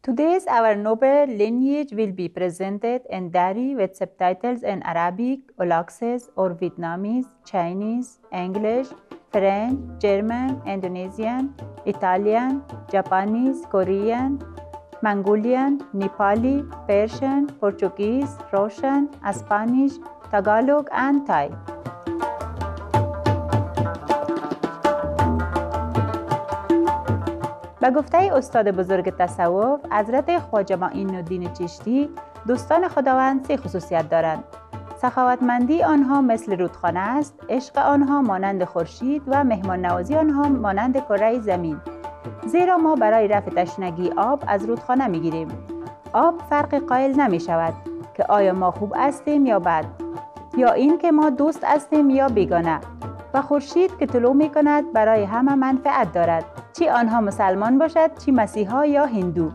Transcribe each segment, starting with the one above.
Today's our noble lineage will be presented in Dari with subtitles in Arabic, Olaxes or Vietnamese, Chinese, English, French, German, Indonesian, Italian, Japanese, Korean, Mongolian, Nepali, Persian, Portuguese, Russian, Spanish, Tagalog and Thai. به گفته استاد بزرگ تصوف حضرت خواجه معین الدین چشتی، دوستان خداوند سه خصوصیت دارند. سخاوتمندی آنها مثل رودخانه است، عشق آنها مانند خورشید و مهمان نوازی آنها مانند کره زمین. زیرا ما برای رفع تشنگی آب از رودخانه میگیریم. آب فرق قائل نمی شود که آیا ما خوب هستیم یا بد، یا این که ما دوست هستیم یا بیگانه. و خورشید که طلوع می کند برای همه منفعت دارد، چی آنها مسلمان باشد چی مسیحا یا هندو.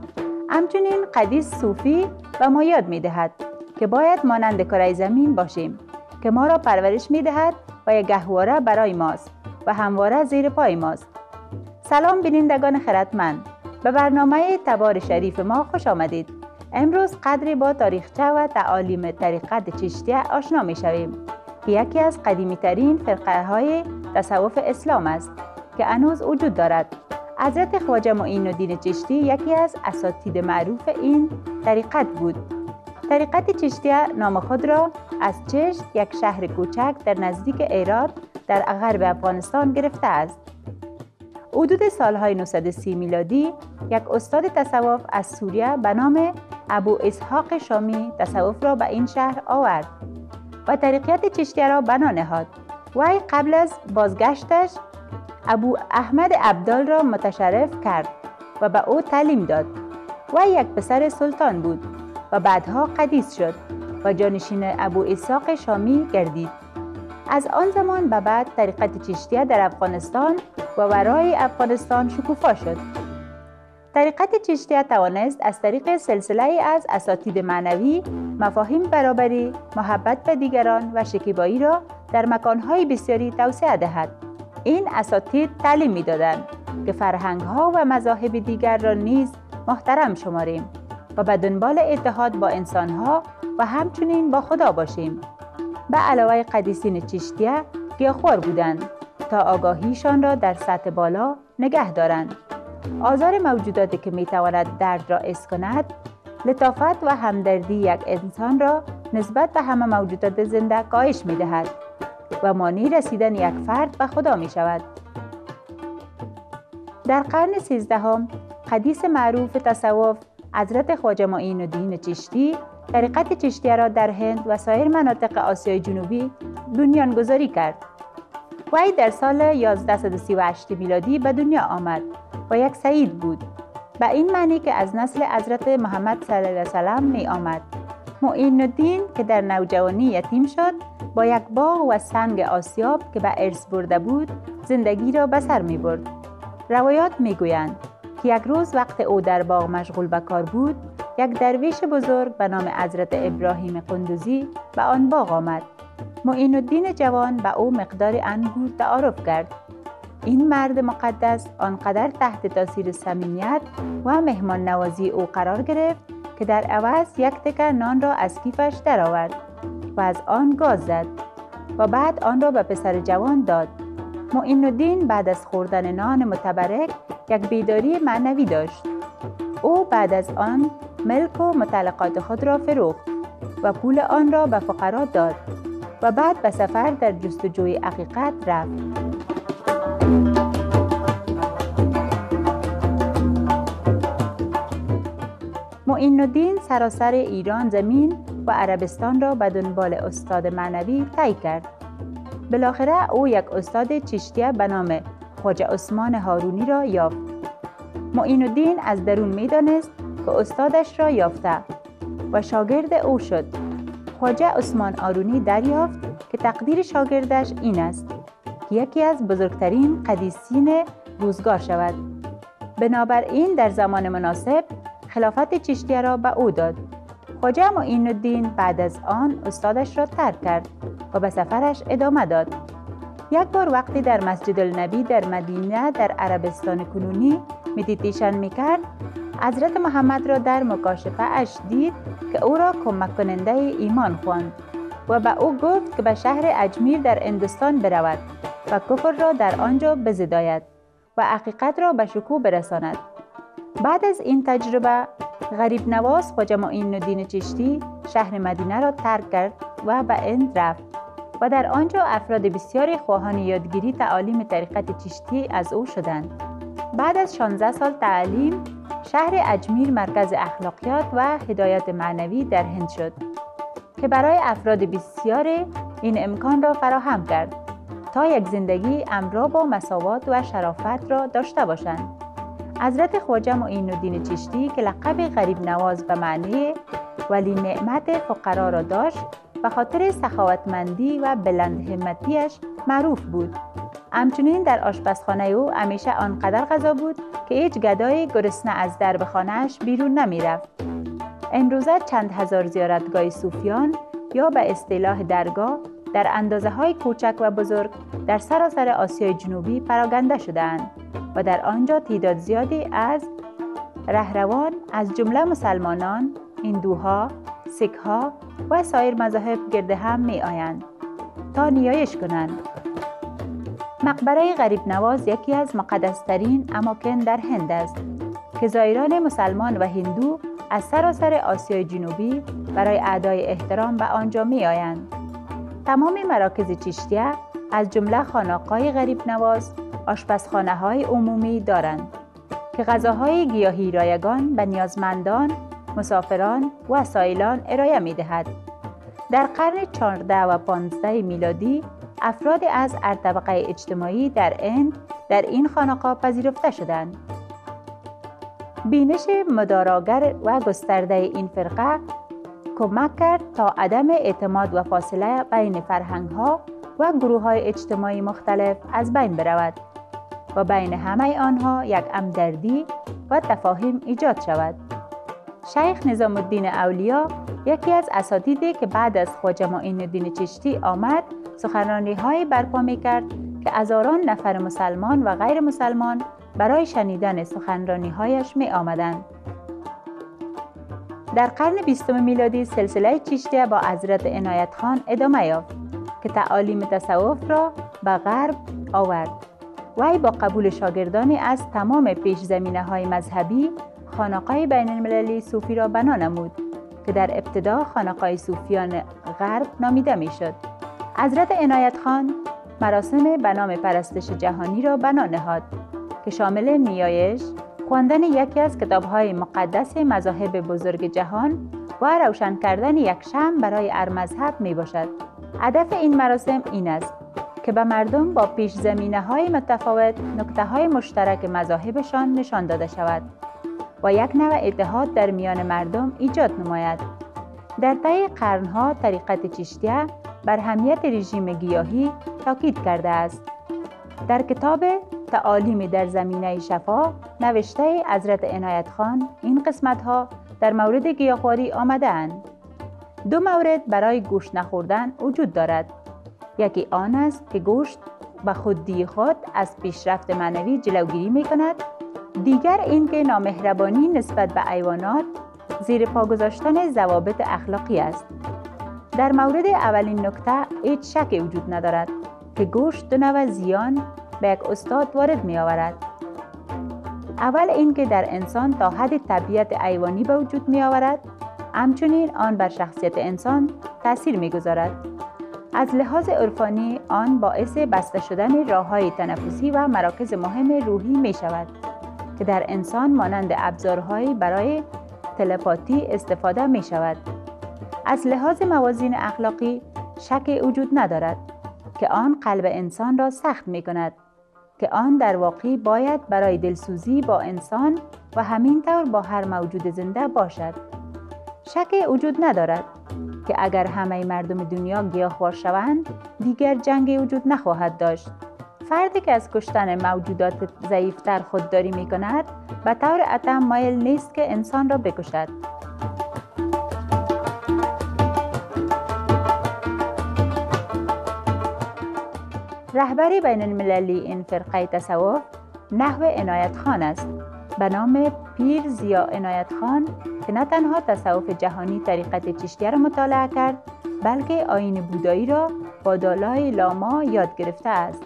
همچنین حدیث صوفی و ما یاد می دهد که باید مانند کره زمین باشیم که ما را پرورش می دهد و یک گهواره برای ماست و همواره زیر پای ماست. سلام بینندگان خردمند، به برنامه تبار شریف ما خوش آمدید. امروز قدری با تاریخچه و تعالیم طریقت چشتیه آشنا می شویم که یکی از قدیمی ترین فرقه های تصوف اسلام است که هنوز وجود دارد. حضرت خواجه معین الدین چشتی یکی از اساتید معروف این طریقت بود. طریقت چشتیه نام خود را از چشت، یک شهر کوچک در نزدیک هرات در غرب افغانستان گرفته است. حدود سالهای 930 میلادی یک استاد تصوف از سوریه به نام ابو اسحاق شامی تصوف را به این شهر آورد و طریقت چشتیه را بنا نهاد. وی قبل از بازگشتش ابو احمد عبدال را متشرف کرد و به او تعلیم داد. وی یک پسر سلطان بود و بعدها قدیس شد و جانشین ابو اسحاق شامی گردید. از آن زمان به بعد طریقت چشتیه در افغانستان و ورای افغانستان شکوفا شد. طریقت چشتیه توانست از طریق سلسله از اساتید معنوی مفاهیم برابری، محبت به دیگران و شکیبایی را در مکانهای بسیاری توسعه دهد. این اساتید تعلیم می‌دادند که فرهنگ‌ها و مذاهب دیگر را نیز محترم شماریم و به دنبال اتحاد با انسان‌ها و همچنین با خدا باشیم. به علاوه قدیسین چشتیه گیاهخوار بودند تا آگاهیشان را در سطح بالا نگه دارند. آزار موجوداتی که میتواند درد را حس کند، لطافت و همدردی یک انسان را نسبت به همه موجودات زنده کاهش میدهد و مانع رسیدن یک فرد به خدا می شود. در قرن 13 قدیس معروف تصوف حضرت خواجه معین الدین چشتی طریقت چشتیه را در هند و سایر مناطق آسیای جنوبی بنیانگذاری کرد. وی در سال 1138 میلادی به دنیا آمد و یک سید بود، به این معنی که از نسل حضرت محمد صلی الله علیه و سلم می آمد. معین الدین که در نوجوانی یتیم شد، با یک باغ و سنگ آسیاب که به ارث برده بود زندگی را به سر می برد. روایات می گویند که یک روز وقت او در باغ مشغول به کار بود، یک درویش بزرگ به نام حضرت ابراهیم قندوزی به آن باغ آمد. معین الدین جوان به او مقدار انگور تعارف کرد. این مرد مقدس آنقدر تحت تاثیر صمیمیت و مهمان نوازی او قرار گرفت که در عوض یک تکه نان را از کیفش درآورد و از آن گاز زد و بعد آن را به پسر جوان داد. معین الدین بعد از خوردن نان متبرک یک بیداری معنوی داشت. او بعد از آن ملک و متعلقات خود را فروخت و پول آن را به فقرا داد و بعد به سفر در جستجوی حقیقت رفت. معین الدین سراسر ایران زمین و عربستان را به دنبال استاد معنوی طی کرد. بالاخره او یک استاد چشتیه به نام خواجه عثمان هارونی را یافت. معین الدین از درون می‌دانست که استادش را یافته و شاگرد او شد. خواجه عثمان هارونی دریافت که تقدیر شاگردش این است که یکی از بزرگترین قدیسین روزگار شود. بنابراین در زمان مناسب خلافت چشتیه را به او داد. خواجه معین الدین بعد از آن استادش را ترک کرد و به سفرش ادامه داد. یک بار وقتی در مسجد النبی در مدینه در عربستان کنونی مدیتیشن میکرد، حضرت محمد را در مکاشفه اش دید که او را کمک کننده ایمان خواند و به او گفت که به شهر اجمیر در هندوستان برود و کفر را در آنجا بزداید و حقیقت را به شکوه برساند. بعد از این تجربه غریب نواز خواجه معین الدین چشتی شهر مدینه را ترک کرد و به هند رفت و در آنجا افراد بسیاری خواهان یادگیری تعالیم طریقت چشتی از او شدند. بعد از 16 سال تعلیم، شهر اجمیر مرکز اخلاقیات و هدایت معنوی در هند شد که برای افراد بسیار این امکان را فراهم کرد تا یک زندگی همراه با مساوات و شرافت را داشته باشند. حضرت خواجه معین الدین چشتی که لقب غریب نواز به معنی ولی نعمت فقرا را داشت، به خاطر سخاوتمندی و بلند همتیش معروف بود. همچنین در آشپزخانه او همیشه آنقدر غذا بود که هیچ گدای گرسنه از درب خانه‌اش بیرون نمی رفت. امروزه چند هزار زیارتگاه صوفیان یا به اصطلاح درگاه در اندازه‌های کوچک و بزرگ در سراسر آسیای جنوبی پراگنده شده‌اند و در آنجا تعداد زیادی از رهروان از جمله مسلمانان، هندوها، سیک‌ها و سایر مذاهب گرد هم می آیند تا نیایش کنند. مقبره غریب نواز یکی از مقدس‌ترین اماکن در هند است که زائران مسلمان و هندو از سراسر آسیای جنوبی برای ادای احترام به آنجا می آیند. تمام مراکز چشتیه از جمله خانقاه غریب نواز آشپزخانه‌های عمومی دارند که غذاهای گیاهی رایگان به نیازمندان، مسافران و سائلان ارائه می دهد. در قرن 14 و 15 میلادی افراد از هر طبقه اجتماعی در هند در این خانقاه پذیرفته شدند. بینش مداراگر و گسترده این فرقه کمک کرد تا عدم اعتماد و فاصله بین فرهنگ‌ها و گروه‌های اجتماعی مختلف از بین برود و بین همه آنها یک همدردی و تفاهم ایجاد شود. شیخ نظام الدین اولیا یکی از اساتیدی که بعد از خواجه معین الدین چشتی آمد سخنرانی‌های برپا می‌کرد که هزاران نفر مسلمان و غیر مسلمان برای شنیدن سخنرانی‌هایش می‌آمدند. در قرن 20 میلادی سلسله چشتیه با حضرت عنایت خان ادامه یافت که تعالیم تصوف را به غرب آورد. وی با قبول شاگردانی از تمام پیش زمینه‌های مذهبی خانقاه بین المللی صوفی را بنا نمود که در ابتدا خانقاه صوفیان غرب نامیده میشد. حضرت عنایت خان مراسم به نام پرستش جهانی را بنا نهاد که شامل نیایش، خواندن یکی از کتاب‌های مقدس مذاهب بزرگ جهان و روشن کردن یک شمع برای هر مذهب می باشد. هدف این مراسم این است که به مردم با پیش زمینه‌های متفاوت نکته‌های مشترک مذاهبشان نشان داده شود و یک نوع اتحاد در میان مردم ایجاد نماید. در طی قرن‌ها طریقت چشتیه بر اهمیت رژیم گیاهی تاکید کرده است. در کتاب تعالیم در زمینه شفا نوشته حضرت عنایت خان این قسمت‌ها در مورد گیاهخواری آمده اند. 2 مورد برای گوشت نخوردن وجود دارد. یکی آن است که گوشت به خودی خود از پیشرفت معنوی جلوگیری می کند. دیگر این که نامهربانی نسبت به حیوانات زیر پا گذاشتن ضوابط اخلاقی است. در مورد اولین نکته هیچ شکی وجود ندارد که گوشت 2 نوع زیان به یک استاد وارد می آورد. اول این که در انسان تا حد طبیعت حیوانی به وجود می آورد، همچنین آن بر شخصیت انسان تأثیر می گذارد. از لحاظ عرفانی آن باعث بسته شدن راه‌های تنفسی و مراکز مهم روحی می شود که در انسان مانند ابزارهایی برای تلپاتی استفاده می شود. از لحاظ موازین اخلاقی شک وجود ندارد که آن قلب انسان را سخت می کند که آن در واقع باید برای دلسوزی با انسان و همینطور با هر موجود زنده باشد. شک وجود ندارد که اگر همه مردم دنیا گیاهخوار شوند دیگر جنگ وجود نخواهد داشت. فردی که از کشتن موجودات ضعیفتر خودداری می کند به طور اتم مایل نیست که انسان را بکشد. رهبر بین المللی این فرقه تصوف نحو عنایت خان است به نام پیر ضیا عنایت خان که نه تنها تصوف جهانی طریقت چشتیه را مطالعه کرد، بلکه آیین بودایی را با دالای لاما یاد گرفته است.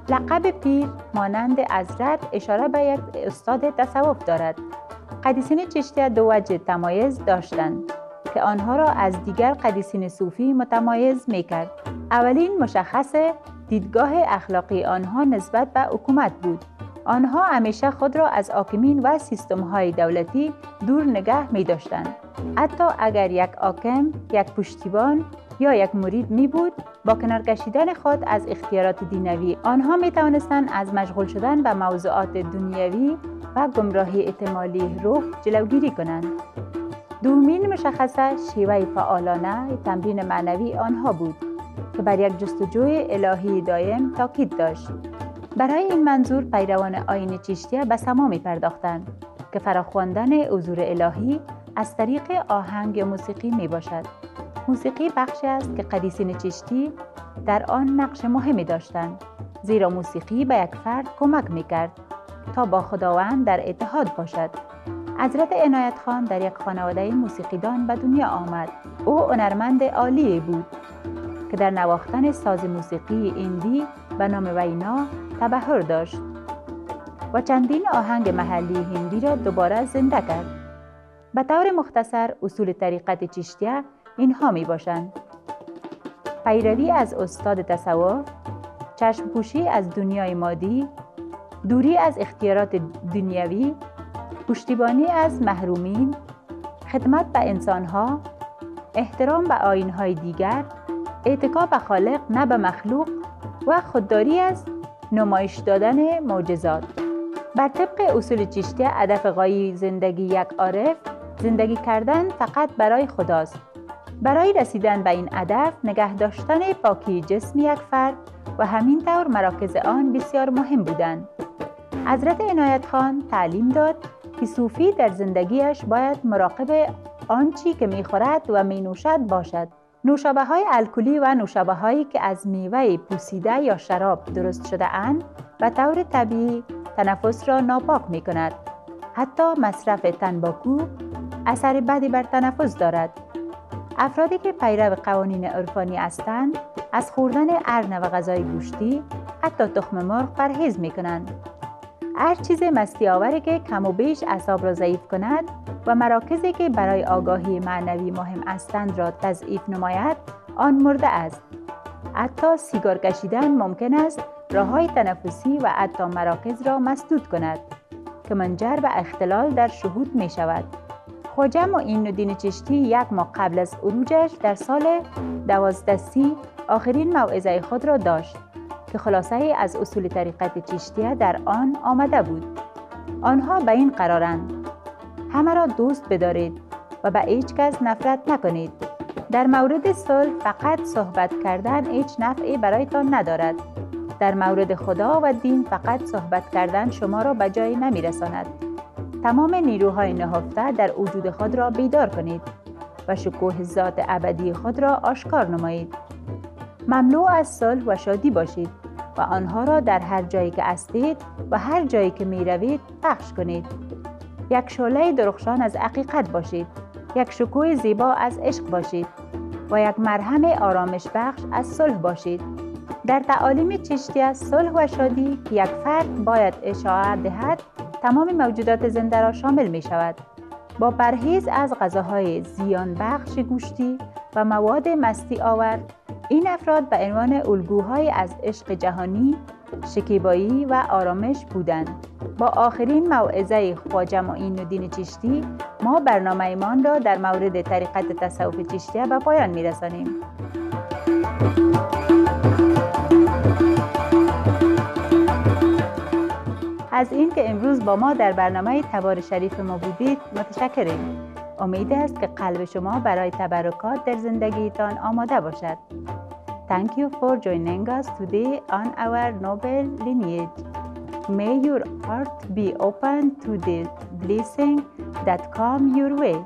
لقب پیر مانند حضرت اشاره به یک استاد تصوف دارد. قدیسین چشتیه دو وجه تمایز داشتند که آنها را از دیگر قدیسین صوفی متمایز می‌کرد. اولین مشخص دیدگاه اخلاقی آنها نسبت به حکومت بود. آنها همیشه خود را از حاکمین و سیستم‌های دولتی دور نگه می‌داشتند. حتی اگر یک حاکم، یک پشتیبان یا یک مرید می بود، با کنار کشیدن خود از اختیارات دینوی آنها می توانستند از مشغول شدن به موضوعات دنیوی و گمراهی احتمالی روح جلوگیری کنند. دومین مشخصه شیوه فعالانه تمرین معنوی آنها بود که بر یک جستجوی الهی دائم تاکید داشت. برای این منظور پیروان آیین چشتیه به سما می پرداختند که فراخواندن حضور الهی از طریق آهنگ یا موسیقی می باشد. موسیقی بخشی است که قدیسین چشتی در آن نقش مهمی داشتند، زیرا موسیقی به یک فرد کمک می کرد تا با خداوند در اتحاد باشد. حضرت عنایت خان در یک خانواده موسیقیدان به دنیا آمد. او هنرمند عالی بود که در نواختن ساز موسیقی هندی به نام وینا تبحر داشت و چندین آهنگ محلی هندی را دوباره زنده کرد. به طور مختصر اصول طریقت چشتیه اینها می باشند: پیروی از استاد تصوف، چشم پوشی از دنیای مادی، دوری از اختیارات دنیوی، پشتیبانی از محرومین، خدمت به انسانها، احترام به آیین‌های دیگر، اتکا به خالق نه به مخلوق و خودداری از نمایش دادن معجزات. بر طبق اصول چشتیه هدف غایی زندگی یک عارف زندگی کردن فقط برای خداست. برای رسیدن به این هدف نگه داشتن پاکی جسم یک فرد و همین طور مراکز آن بسیار مهم بودند. حضرت عنایت خان تعلیم داد که صوفی در زندگیش باید مراقب آنچی که می‌خورد و می‌نوشد باشد. نوشابه‌های الکلی و نوشابه‌هایی که از میوه پوسیده یا شراب درست شده اند به طور طبیعی تنفس را ناپاک می‌کند. حتی مصرف تنباکو اثر بدی بر تنفس دارد. افرادی که پیرو قوانین عرفانی هستند از خوردن هر نوع غذای گوشتی، حتی تخم مرغ پرهیز می‌کنند. هر چیز مستی آوری که کم و بیش اعصاب را ضعیف کند و مراکزی که برای آگاهی معنوی مهم هستند را تضعیف نماید، آن مرده است. حتی سیگار کشیدن ممکن است راه‌های تنفسی و حتی مراکز را مسدود کند که منجر به اختلال در شهود می شود. خواجه معین الدین چشتی یک ماه قبل از عروجش در سال 1230 آخرین موعظه خود را داشت که خلاصه از اصول طریقت چشتیه در آن آمده بود. آنها به این قرارند: همه را دوست بدارید و به هیچ کس نفرت نکنید. در مورد صلح فقط صحبت کردن هیچ نفعی برایتان ندارد. در مورد خدا و دین فقط صحبت کردن شما را به جایی نمی رساند. تمام نیروهای نهفته در وجود خود را بیدار کنید و شکوه ذات ابدی خود را آشکار نمایید. مملو از صلح و شادی باشید و آنها را در هر جایی که هستید و هر جایی که می روید پخش کنید. یک شعله درخشان از حقیقت باشید. یک شکوه زیبا از عشق باشید و یک مرهم آرامش بخش از صلح باشید. در تعالیم چشتیه صلح و شادی که یک فرد باید اشاعه دهد تمام موجودات زنده را شامل می شود. با پرهیز از غذاهای زیان بخش گوشتی و مواد مستی آور، این افراد به عنوان الگوهای از عشق جهانی، شکیبایی و آرامش بودند. با آخرین موعظه خواجه معین الدین چشتی ما برنامه ایمان را در مورد طریقت تصوف چشتیه به پایان می رسانیم. از این که امروز با ما در برنامه تبار شریف ما بودید متشکریم. امید است که قلب شما برای تبرکات در زندگیتان آماده باشد. Thank you for joining us today on our noble lineage. May your heart be open to the blessing that come your way.